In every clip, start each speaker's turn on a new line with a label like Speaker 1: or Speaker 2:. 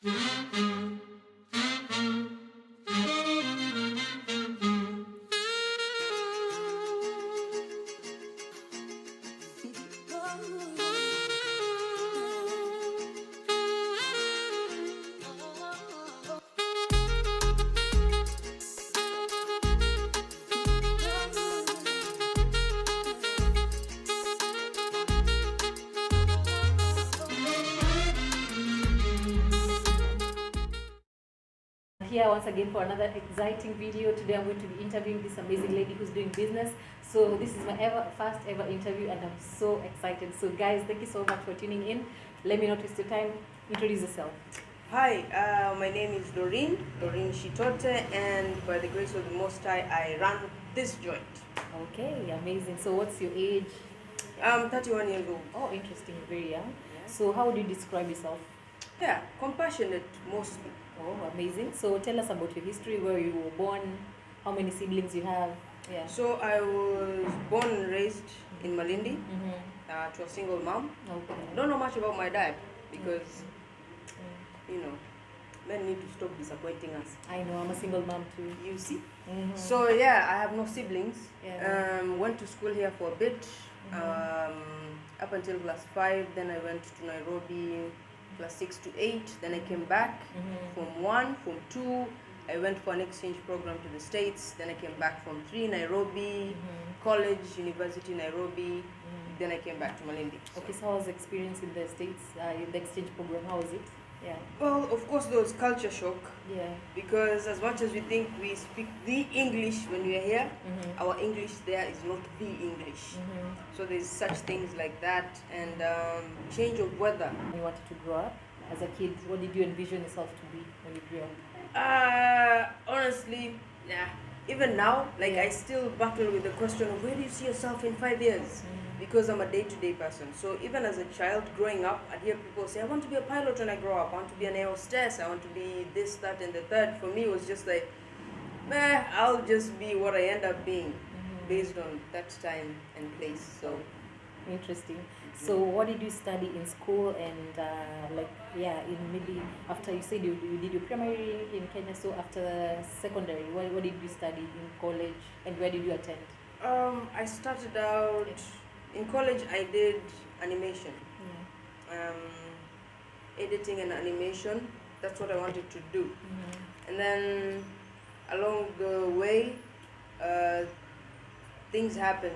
Speaker 1: Here once again for another exciting video. Today I'm going to be interviewing this amazing lady who's doing business. So this is my first ever interview and I'm so excited. So guys, thank you so much for tuning in. Let me not waste your time. Introduce yourself.
Speaker 2: Hi, my name is Loreen Shitote, and by the grace of the Most High, I run this joint.
Speaker 1: Okay, amazing. So what's your age?
Speaker 2: I'm 31 years old.
Speaker 1: Oh, interesting, very young. So how would you describe yourself?
Speaker 2: Yeah, compassionate mostly.
Speaker 1: Oh, amazing. So tell us about your history, where you were born, how many siblings you have. Yeah.
Speaker 2: So I was born and raised in Malindi to a single mom.
Speaker 1: Okay.
Speaker 2: I don't know much about my dad because, you know, men need to stop disappointing us.
Speaker 1: I know, I'm a single mom too.
Speaker 2: You see? So yeah, I have no siblings.
Speaker 1: Yeah.
Speaker 2: Went to school here for a bit, up until class 5. Then I went to Nairobi, class 6 to 8. Then I came back. From 1, from 2, I went for an exchange program to the States. Then I came back from 3, Nairobi, college, university, Nairobi. Then I came back to Malindi.
Speaker 1: Okay, so how was the experience in the States, in the exchange program? How was it? Yeah.
Speaker 2: Well, of course, there was culture shock.
Speaker 1: Yeah.
Speaker 2: Because as much as we think we speak the English when we are here, our English there is not the English. So there's such things like that, and change of weather.
Speaker 1: You wanted to grow up as a kid. What did you envision yourself to be when you grew up?
Speaker 2: Honestly, yeah. Even now, like I still battle with the question of where do you see yourself in 5 years? Because I'm a day-to-day person. So even as a child growing up, I'd hear people say, I want to be a pilot when I grow up. I want to be an air hostess. I want to be this, that, and the third. For me, it was just like, I'll just be what I end up being based on that time and place. So
Speaker 1: interesting. So what did you study in school and in maybe after you said you did your primary in Kenya, so after secondary, what did you study in college and where did you attend?
Speaker 2: I started out in college. I did animation, editing and animation. That's what I wanted to do. And then along the way, things happened,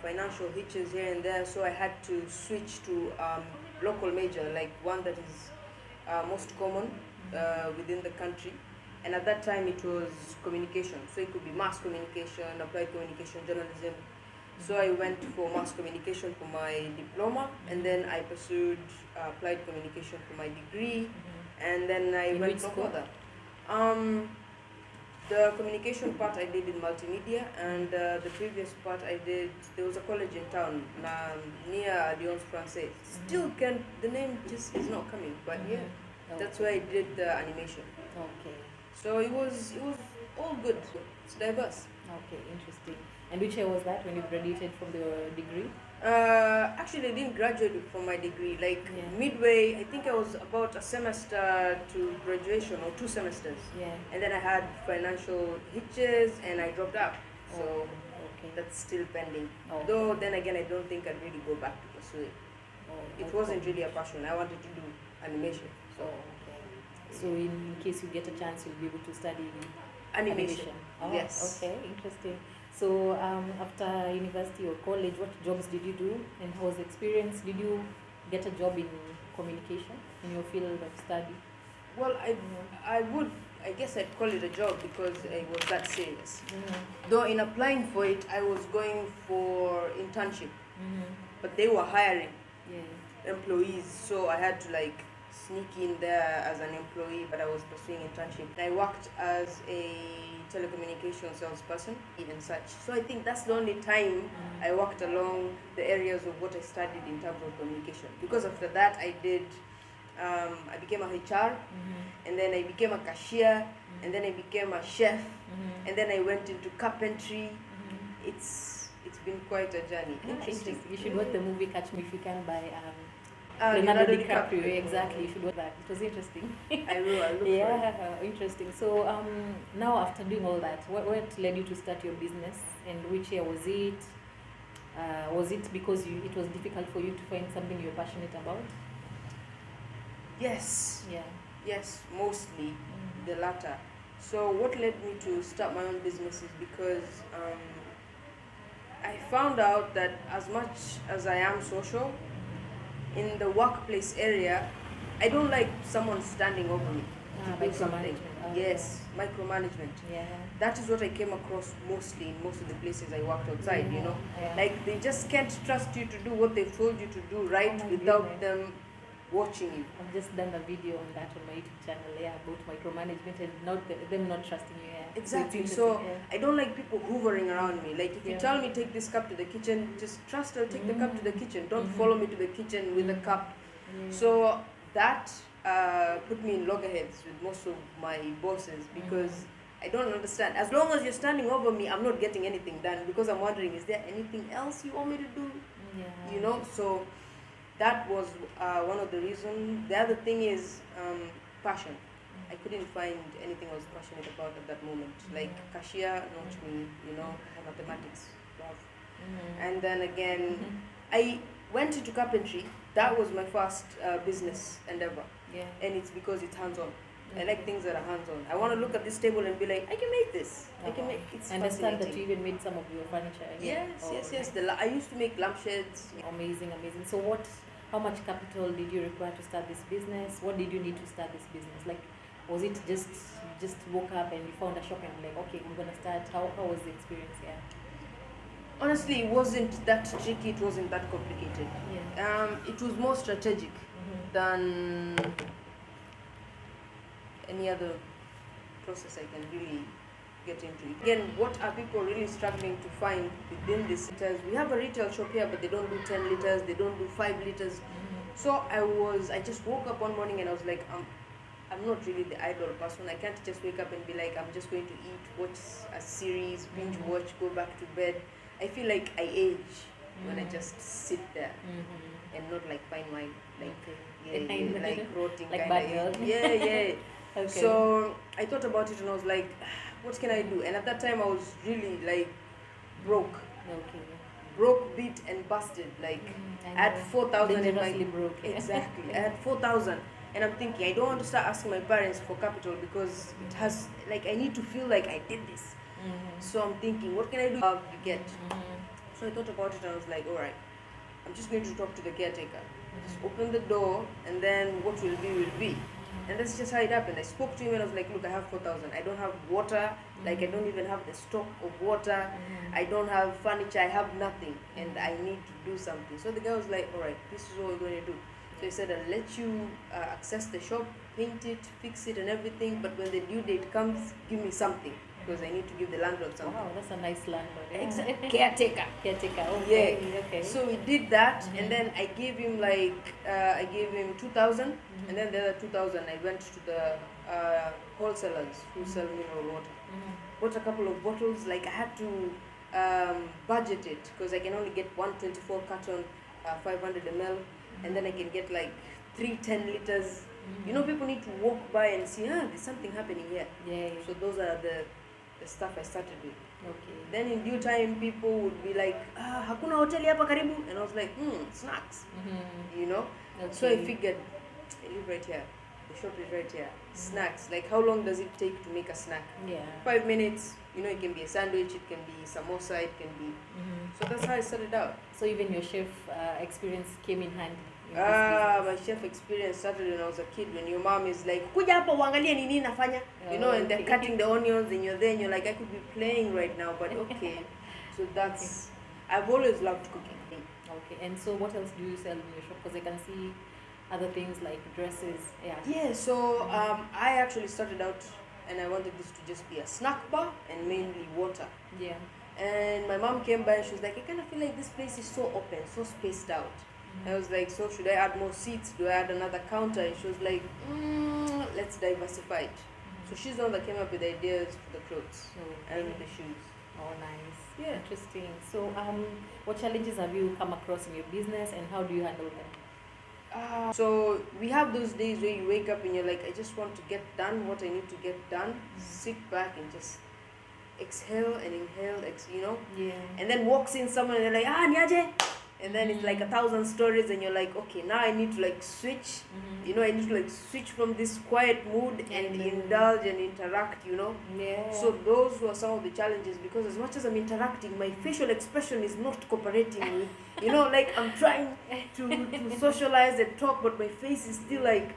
Speaker 2: financial hitches here and there, so I had to switch to local major, like one that is most common within the country. And at that time it was communication, so it could be mass communication, applied communication, journalism. So I went for mass communication for my diploma, and then I pursued applied communication for my degree, and then I went no further. The communication part I did in multimedia, and the previous part I did, there was a college in town near Alliance Française. Still can't, the name just is not coming, but yeah, that's where I did the animation.
Speaker 1: Okay.
Speaker 2: So it was all good. It's diverse.
Speaker 1: Okay, interesting. And which year was that when you graduated from the degree?
Speaker 2: Actually, I didn't graduate from my degree. Midway, I think I was about a semester to graduation or 2 semesters.
Speaker 1: Yeah.
Speaker 2: And then I had financial hitches and I dropped out. So that's still pending. Though then again, I don't think I'd really go back to pursue it. It wasn't really a passion. I wanted to do animation.
Speaker 1: So in case you get a chance, you'll be able to study
Speaker 2: animation.
Speaker 1: Yes. Okay, interesting. So after university or college, what jobs did you do and how was the experience? Did you get a job in communication in your field of study?
Speaker 2: Well, I guess I'd call it a job because it was that serious. Though in applying for it, I was going for internship, but they were hiring employees, so I had to sneak in there as an employee, but I was pursuing internship. I worked as a telecommunication salesperson and such. So I think that's the only time I worked along the areas of what I studied in terms of communication. Because after that I became a HR, and then I became a cashier, and then I became a chef, and then I went into carpentry. It's been quite a journey.
Speaker 1: Interesting. You should watch the movie Catch Me If You Can by Leonardo DiCaprio, exactly. You should watch that. It was interesting.
Speaker 2: I will. I'll look for it.
Speaker 1: Yeah, interesting. So now after doing all that, what led you to start your business, and which year was it? Was it because it was difficult for you to find something you're passionate about?
Speaker 2: Yes.
Speaker 1: Yeah.
Speaker 2: Yes, mostly the latter. So what led me to start my own business is because I found out that as much as I am social, in the workplace area, I don't like someone standing over me to do something.
Speaker 1: Micromanagement.
Speaker 2: Yes, micromanagement.
Speaker 1: Yeah.
Speaker 2: That is what I came across mostly in most of the places I worked outside, you know.
Speaker 1: Yeah.
Speaker 2: Like they just can't trust you to do what they've told you to do right
Speaker 1: Oh my
Speaker 2: without
Speaker 1: goodness.
Speaker 2: them watching you.
Speaker 1: I've just done a video on that on my YouTube channel, about micromanagement and them not trusting you. Yeah.
Speaker 2: Exactly.
Speaker 1: it's
Speaker 2: So
Speaker 1: interesting,
Speaker 2: I don't like people hoovering around me. Like if you
Speaker 1: Yeah.
Speaker 2: tell me take this cup to the kitchen, just trust I'll take the cup to the kitchen. Don't
Speaker 1: Mhm.
Speaker 2: follow me to the kitchen with a cup.
Speaker 1: Yeah.
Speaker 2: So that put me in loggerheads with most of my bosses because I don't understand. As long as you're standing over me, I'm not getting anything done because I'm wondering, is there anything else you want me to do?
Speaker 1: Yeah.
Speaker 2: You know, so that was one of the reasons. The other thing is passion. I couldn't find anything I was passionate about at that moment. Like cashier, not me, you know, mathematics, love. And then again, I went into carpentry. That was my first business endeavor.
Speaker 1: Yeah.
Speaker 2: And it's because it's hands-on. I like things that are hands-on. I want to look at this table and be like, I can make this. I can make it's
Speaker 1: I understand that
Speaker 2: fascinating.
Speaker 1: you even made some of your furniture.
Speaker 2: Yes,
Speaker 1: Oh,
Speaker 2: yes, yes.
Speaker 1: nice.
Speaker 2: I used to make lampshades.
Speaker 1: Amazing. So how much capital did you require to start this business? What did you need to start this business? Like, was it just woke up and you found a shop and like, okay, we're gonna start? How was the experience? Yeah.
Speaker 2: Honestly, it wasn't that tricky. It wasn't that complicated.
Speaker 1: Yeah.
Speaker 2: It was more strategic than any other process I can really get into. Again, what are people really struggling to find within this? Liters? We have a retail shop here, but they don't do 10 liters, they don't do 5 liters. So I just woke up one morning and I was like, I'm not really the idle person. I can't just wake up and be like, I'm just going to eat, watch a series, binge watch, go back to bed. I feel like I age when I just sit there and not like fine wine, like like rotting
Speaker 1: like
Speaker 2: kind
Speaker 1: bad
Speaker 2: of.
Speaker 1: girl.
Speaker 2: Yeah.
Speaker 1: Okay.
Speaker 2: So I thought about it and I was like, what can I do? And at that time I was really like broke, beat and busted. Like I had 4,000 in my
Speaker 1: broke.
Speaker 2: exactly. I had 4,000, and I'm thinking I don't want to start asking my parents for capital because it has like I need to feel like I did this. So I'm thinking, what can I do to get? So I thought about it and I was like, all right, I'm just going to talk to the caretaker. Just open the door, and then what will be will be. And that's just how it happened. I spoke to him and I was like, look, I have 4,000. I don't have water. Like, I don't even have the stock of water. I don't have furniture. I have nothing. And I need to do something. So the guy was like, all right, this is what we're going to do. So he said, I'll let you access the shop, paint it, fix it and everything. But when the due date comes, give me something. Because I need to give the landlord something.
Speaker 1: Wow, that's a nice landlord. Yeah.
Speaker 2: Exactly. Caretaker.
Speaker 1: Okay.
Speaker 2: Yeah.
Speaker 1: Okay.
Speaker 2: So we did that, and then I gave him I gave him 2,000, and then the other 2,000 I went to the wholesalers who sell mineral water. Bought a couple of bottles. Like I had to budget it because I can only get 124 carton, 500 ml, and then I can get like 3 10 liters. You know, people need to walk by and see, there's something happening here.
Speaker 1: Yeah.
Speaker 2: So those are the stuff I started with.
Speaker 1: Okay.
Speaker 2: Then in due time, people would be like, hakuna hoteli hapa karibu? And I was like, snacks, you know?
Speaker 1: Okay.
Speaker 2: So I figured, I live right here. The shop is right here. Snacks, like how long does it take to make a snack?
Speaker 1: Yeah.
Speaker 2: 5 minutes, you know, it can be a sandwich, it can be samosa, it can be. So that's how I started out.
Speaker 1: So even your chef experience came in handy.
Speaker 2: My chef experience started when I was a kid, when your mom is like, kuja hapa uangalie ni nini nafanya, you know, and they're cutting the onions and you're there and you're like, I could be playing right now, but okay. So that's, I've always loved cooking.
Speaker 1: Okay, and so what else do you sell in your shop? Because I can see other things like dresses.
Speaker 2: Yeah, so I actually started out and I wanted this to just be a snack bar and mainly water.
Speaker 1: Yeah.
Speaker 2: And my mom came by and she was like, I kind of feel like this place is so open, so spaced out. I was like, so should I add more seats? Do I add another counter? And she was like, let's diversify it. So she's the one that came up with the ideas for the clothes and the shoes.
Speaker 1: Oh, nice.
Speaker 2: Yeah.
Speaker 1: Interesting. So what challenges have you come across in your business and how do you handle them?
Speaker 2: So we have those days where you wake up and you're like, I just want to get done what I need to get done. Sit back and just exhale and inhale,
Speaker 1: Yeah.
Speaker 2: and then walks in someone and they're like, niaje, and then it's like 1,000 stories and you're like, okay, now I need to like switch, I need to like switch from this quiet mood and indulge and interact,
Speaker 1: Yeah.
Speaker 2: So those were some of the challenges, because as much as I'm interacting, my facial expression is not cooperating with, like I'm trying to socialize and talk, but my face is still like,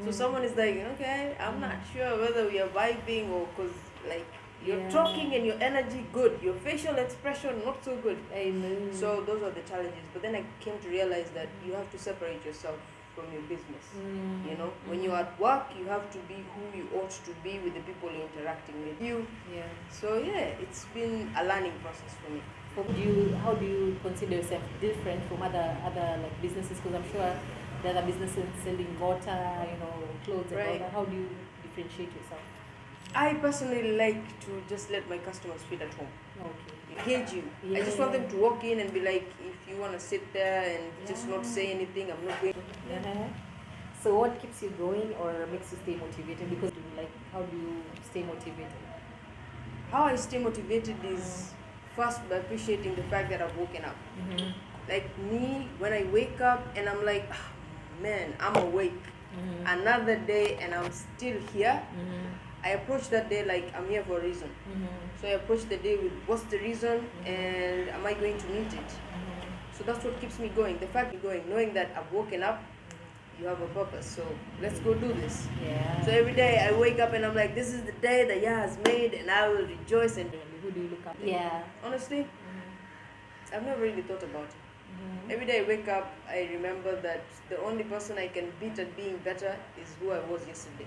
Speaker 2: so someone is like, okay, I'm not sure whether we are vibing, or because like you're talking and your energy good, your facial expression not so good.
Speaker 1: Amen.
Speaker 2: So those are the challenges. But then I came to realize that you have to separate yourself from your business. When you're at work, you have to be who you ought to be with the people you're interacting with. So it's been a learning process for me.
Speaker 1: How do you consider yourself different from other like businesses? Because I'm sure there are businesses selling water, clothes and all that. How do you differentiate yourself?
Speaker 2: I personally like to just let my customers feel at home.
Speaker 1: Okay.
Speaker 2: Engage you. I just want them to walk in and be like, if you want to sit there and just not say anything, I'm not going.
Speaker 1: So what keeps you going or makes you stay motivated? Because how do you stay motivated?
Speaker 2: How I stay motivated is first by appreciating the fact that I've woken up. Like me, when I wake up and I'm like, man, I'm awake. Another day and I'm still here. I approach that day like I'm here for a reason. So I approach the day with what's the reason and am I going to meet it? So that's what keeps me going. The fact you're going, knowing that I've woken up, you have a purpose. So let's go do this. So every day I wake up and I'm like, this is the day that Yah has made, and I will rejoice. And
Speaker 1: who do you look up?
Speaker 2: Honestly, I've never really thought about it. Every day I wake up, I remember that the only person I can beat at being better is who I was yesterday.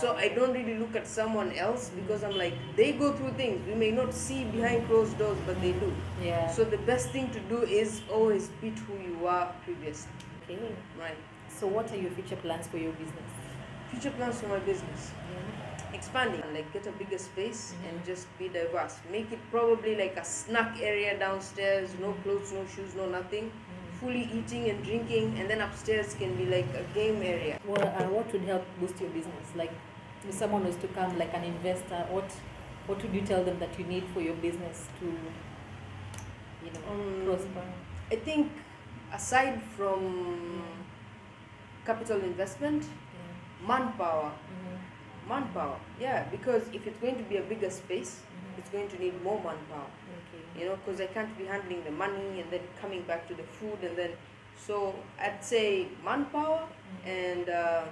Speaker 2: So I don't really look at someone else, because I'm like, they go through things we may not see behind closed doors, but they do. So the best thing to do is always beat who you were previously.
Speaker 1: Okay.
Speaker 2: Right.
Speaker 1: So what are your future plans for your business?
Speaker 2: Future plans for my business? Expanding, like get a bigger space and just be diverse. Make it probably like a snack area downstairs, no clothes, no shoes, no nothing. Fully eating and drinking, and then upstairs can be like a game area.
Speaker 1: Well, what would help boost your business? Like, if someone was to come, like an investor, what would you tell them that you need for your business to, prosper?
Speaker 2: I think aside from capital investment, manpower. Manpower, because if it's going to be a bigger space, it's going to need more manpower. Because I can't be handling the money and then coming back to the food, and then so I'd say manpower and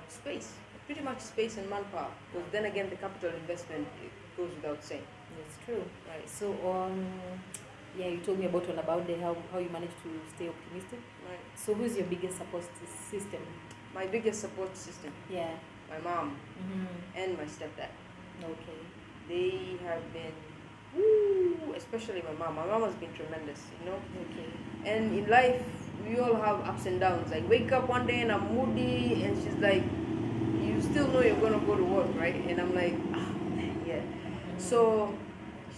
Speaker 2: space. Pretty much space and manpower. Because then again, the capital investment, it goes without saying.
Speaker 1: That's true. Right. So you told me about how you managed to stay optimistic.
Speaker 2: Right.
Speaker 1: So who's your biggest support system?
Speaker 2: My biggest support system? My mom and my stepdad.
Speaker 1: Okay.
Speaker 2: They have been, especially my mom. My mom has been tremendous,
Speaker 1: Okay.
Speaker 2: And in life, we all have ups and downs. I wake up one day and I'm moody, and she's like, you still know you're going to go to work, right? And I'm like, So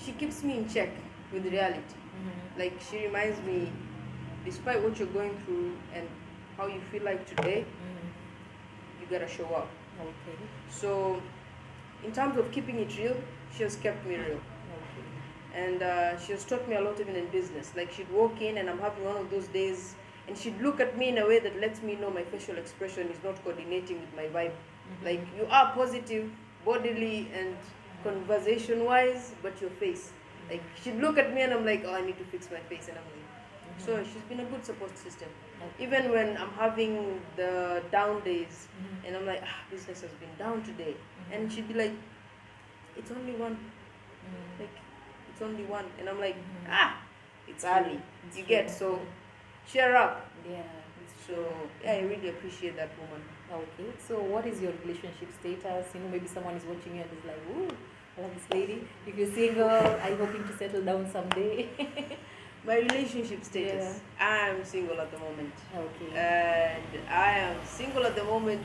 Speaker 2: she keeps me in check with reality. Like, she reminds me, despite what you're going through and how you feel like today, you gotta show up.
Speaker 1: Okay.
Speaker 2: So, in terms of keeping it real, she has kept me real.
Speaker 1: Okay.
Speaker 2: And she has taught me a lot even in business. Like, she'd walk in and I'm having one of those days, and she'd look at me in a way that lets me know my facial expression is not coordinating with my vibe. Like, you are positive, bodily and conversation-wise, but your face. Like, she'd look at me and I'm like, I need to fix my face, and I'm like, so she's been a good support system. Even when I'm having the down days and I'm like, business has been down today, and she'd be like, it's only one. Like, it's only one. And I'm like, it's early. You get, so cheer up. So I really appreciate that woman.
Speaker 1: Okay. So what is your relationship status? Maybe someone is watching you and is like, ooh, I love this lady. If you're single, are you hoping to settle down someday?
Speaker 2: My relationship status, I am single at the moment.
Speaker 1: Okay.
Speaker 2: And I am single at the moment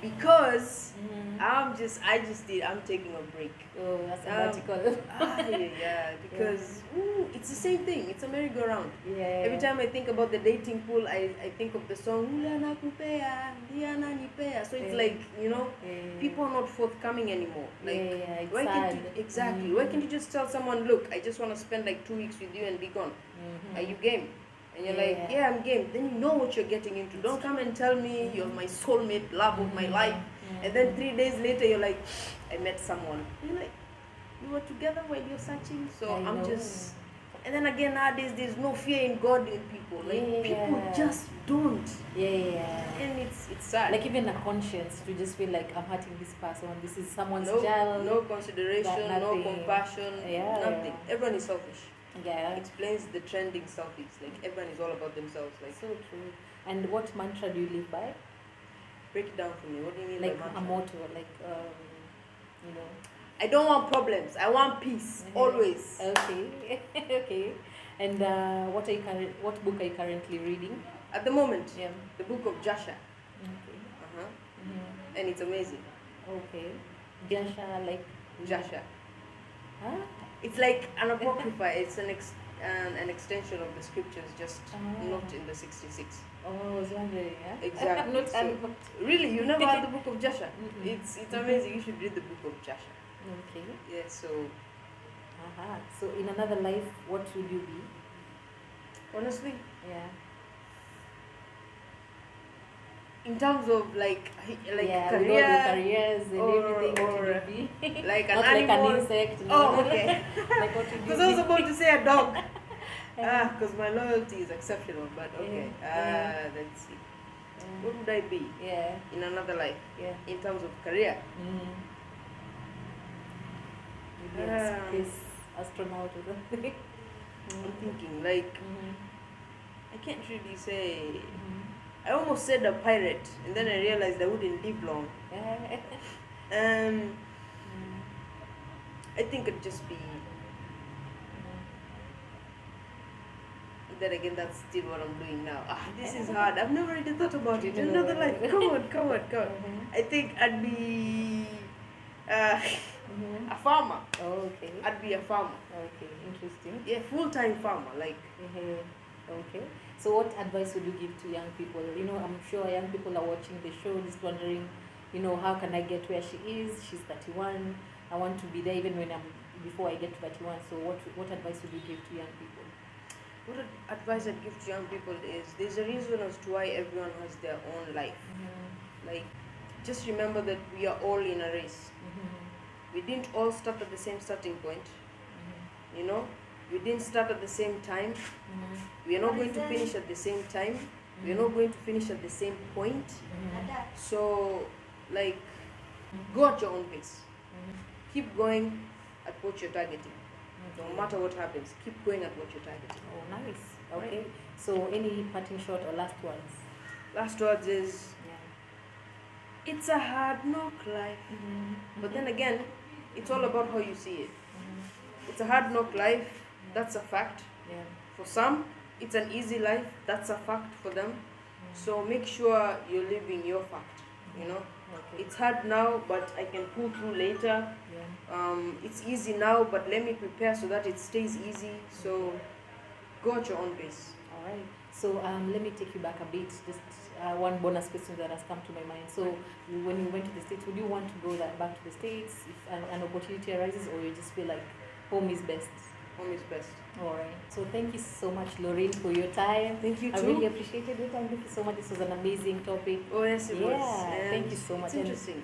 Speaker 2: because I'm taking a break.
Speaker 1: Oh, that's sabbatical.
Speaker 2: Yeah, because it's the same thing. It's a merry-go-round.
Speaker 1: Yeah.
Speaker 2: Every time I think about the dating pool, I think of the song Ula nakupea, Diana nipea. So it's like, people are not forthcoming anymore. Like,
Speaker 1: it's
Speaker 2: why can't
Speaker 1: sad.
Speaker 2: you, exactly? Why can't you just tell someone, look, I just want to spend like 2 weeks with you and be gone? Are you game? And you're like, yeah, I'm game. Then you know what you're getting into. Don't come and tell me you're my soulmate, love of my life. And then 3 days later, you're like, I met someone. And you're like, you were together while you're searching. So I'm just. And then again, nowadays, there's no fear in God in people. Like, people just don't. And it's sad.
Speaker 1: Like, even a conscience to just feel like I'm hurting this person. This is someone's
Speaker 2: no,
Speaker 1: child.
Speaker 2: No consideration, no compassion, nothing. Everyone is selfish. Explains the trending selfies. Like, everyone is all about themselves. Like,
Speaker 1: so true. And what mantra do you live by?
Speaker 2: Break it down for me. What do you mean
Speaker 1: like
Speaker 2: by mantra?
Speaker 1: A motto, like
Speaker 2: I don't want problems. I want peace. Always.
Speaker 1: Okay. Okay. And what book are you currently reading?
Speaker 2: At the moment, the book of Joshua.
Speaker 1: Okay.
Speaker 2: And it's amazing.
Speaker 1: Okay. Joshua, like
Speaker 2: Joshua.
Speaker 1: Huh?
Speaker 2: It's like an apocrypha. It's an extension of the scriptures, just not in the 66.
Speaker 1: Oh, I was wondering.
Speaker 2: Exactly. Really, you never read the book of Joshua? It's amazing. You should read the book of Joshua.
Speaker 1: Okay.
Speaker 2: Yeah. So.
Speaker 1: So in another life, what would you be?
Speaker 2: Honestly.
Speaker 1: Yeah.
Speaker 2: In terms of like
Speaker 1: careers and everything, what would you be?
Speaker 2: Like an
Speaker 1: not
Speaker 2: animal.
Speaker 1: Like an insect.
Speaker 2: Oh, okay.
Speaker 1: Like what would you be?
Speaker 2: Because I was about to say a dog. Because my loyalty is exceptional. But okay. Let's see. What would I be? In another life. In terms of career.
Speaker 1: Maybe a space astronaut or something.
Speaker 2: I'm thinking like I can't really say. I almost said a pirate, and then I realized I wouldn't live long. I think it'd just be. Then again, that's still what I'm doing now. This is hard. I've never really thought about it. Another life. Come on. I think I'd be a farmer.
Speaker 1: Oh, okay.
Speaker 2: I'd be a farmer.
Speaker 1: Okay, interesting.
Speaker 2: Yeah, full-time farmer, like.
Speaker 1: Okay. So what advice would you give to young people? I'm sure young people are watching the show, just wondering, how can I get where she is? She's 31. I want to be there even before I get to 31. So what advice would you give to young people?
Speaker 2: What advice I'd give to young people is there's a reason as to why everyone has their own life. Like, just remember that we are all in a race. We didn't all start at the same starting point. We didn't start at the same time. We are not going to finish at the same time. We are not going to finish at the same point. So, like, go at your own pace. Keep going at what you're targeting. No matter what happens, keep going at what you're targeting.
Speaker 1: Oh, nice. Okay. Right. So, any parting shot or last words?
Speaker 2: Last words is, it's a hard knock life. But then again, it's all about how you see it. It's a hard knock life. That's a fact. For some, it's an easy life. That's a fact for them. So make sure you're living your fact. It's hard now, but I can pull through later. It's easy now, but let me prepare so that it stays easy. So go at your own pace.
Speaker 1: All right. So let me take you back a bit. Just one bonus question that has come to my mind. So when you went to the States, would you want to go back to the States if an opportunity arises, or you just feel like home is best?
Speaker 2: Home is best.
Speaker 1: All right. So thank you so much, Loreen, for your time.
Speaker 2: Thank you too.
Speaker 1: I really appreciated your time. Thank you so much. This was an amazing topic.
Speaker 2: Oh, yes, it was.
Speaker 1: Thank you so much.
Speaker 2: It's interesting.